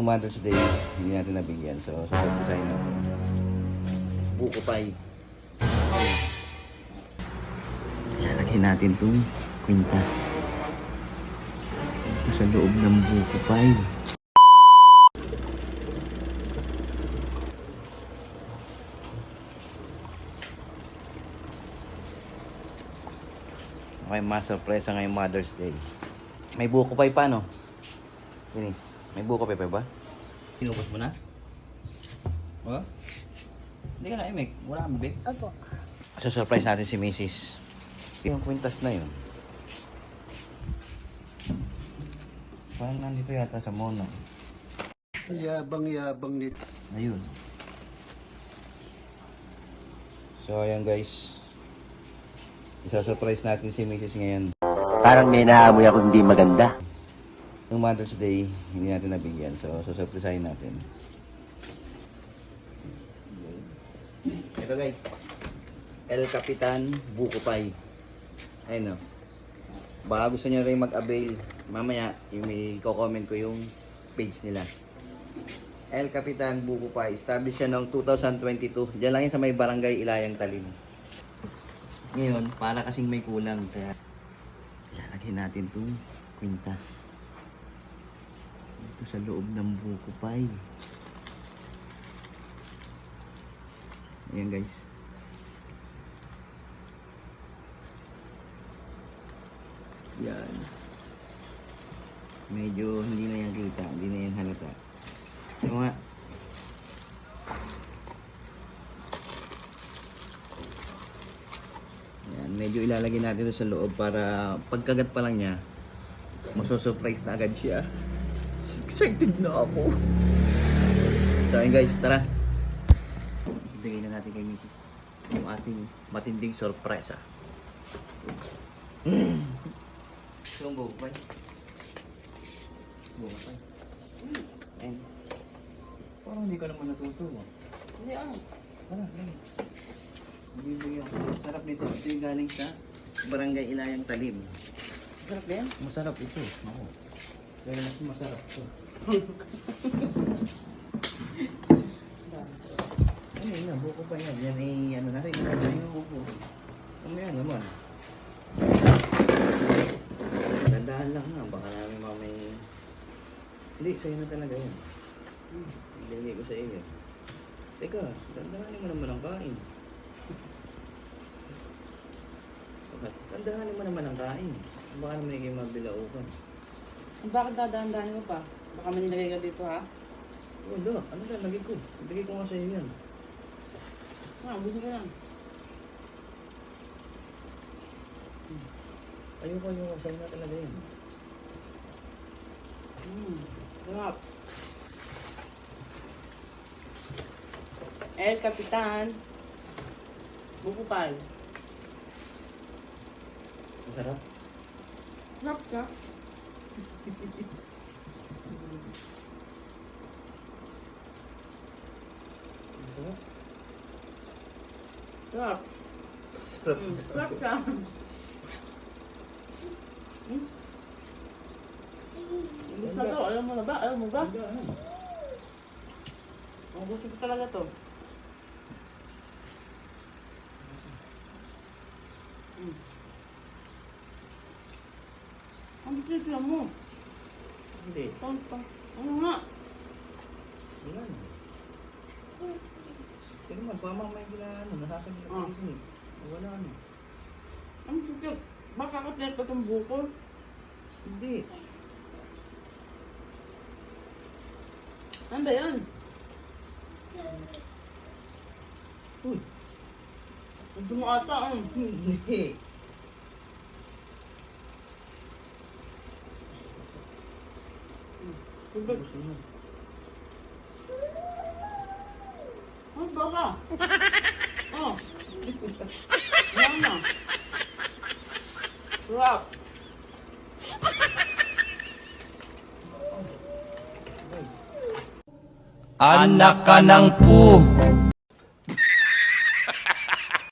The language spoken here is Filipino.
Nung Mother's Day, hindi natin nabigyan. So, design natin. Buko pie. Lalagyan natin itong kwintas. Ito sa loob ng buko pie. Okay, ma-surpresa ngayong Mother's Day. May buko pie pa, no? Finish. May buko pie pa ba? Tinubos mo na? Oh? Hindi ka na, Emek. Wala kang bibig. Opo. So, surprise natin si Mrs. Yung kwintas na yun. Parang nandito yata sa mono. Yabang-yabang nito. Ayun. So, ayan guys. Isa-surprise natin si Mrs. ngayon. Parang may naamoy ako hindi maganda. Nung Mother's Day, hindi natin nabigyan. So, susurprisahin natin. Ito guys. El Capitan Buko Pie. Ayun o. Baka gusto nyo rin mag-avail. Mamaya, may comment ko yung page nila. El Capitan Buko Pie. Established siya noong 2022. Diyan lang yun sa may barangay Ilayang Talim. Ngayon, para kasing may kulang. Kaya, lalagyan natin itong kwintas. Ito sa loob ng buko pie. Ayan guys. Yan. Medyo hindi na yan kita. Hindi na yan halata. Ito nga. Yan. Medyo ilalagay natin ito sa loob para pagkagat pa lang niya, maso-surprise na agad siya. Excited na ako. So ayun guys, tara. Ibigay na natin kay Mrs. yung ating matinding sorpresa. So ang buko pie. Buko pie. Ayun. Parang hindi ka naman natutuwa. Hindi ah. Tara, lang. Bibigyan ko. Sarap nito. Ito yung galing sa Barangay Ilayang Talim. Masarap ba yan? Masarap ito. Ako. Kaya mas masarap ito. Ano yun na, buko pa yan. Yan ay ano na rin. Ano yung buko. Mamaya naman. Dandahan lang nga. Baka namin mamay... Hindi, sa'yo na talaga yan. Hindi ko sa iyo. Teka, dandahanin mo naman ang kain. Dandahanin mo naman ang kain. Baka naman hindi kayo mabilaukan. Bakit dadaan-daan ko pa? Baka may nilagay ka dito ha? Wala, ano lang, lagay ko. Lagay ko nga sa iyo yan. Buti ko lang. Ayoko, sa'yo na talaga yan. Sarap. El Capitan. Buko pie. Masarap? Sarap siya. Masarap? Sarap. Sarap. Sarap siya. Gusto na to. Alam mo na ba? Alam mo ba? Oh, gusto ko talaga to. Ang titila mo. Hindi. Tonto. Ano nga? Wala na. Tingnan mo, pamamay gila, nasasabi na ito eh. Wala na. Ang titila. Baka katlet pa itong buko. Hindi. Ano ba yan? Uy. Ito mo ata. Hindi. Tubig. Gusto mo. Ano ba ka? Oh. Yan na. Sarap. Anak ka ng pu.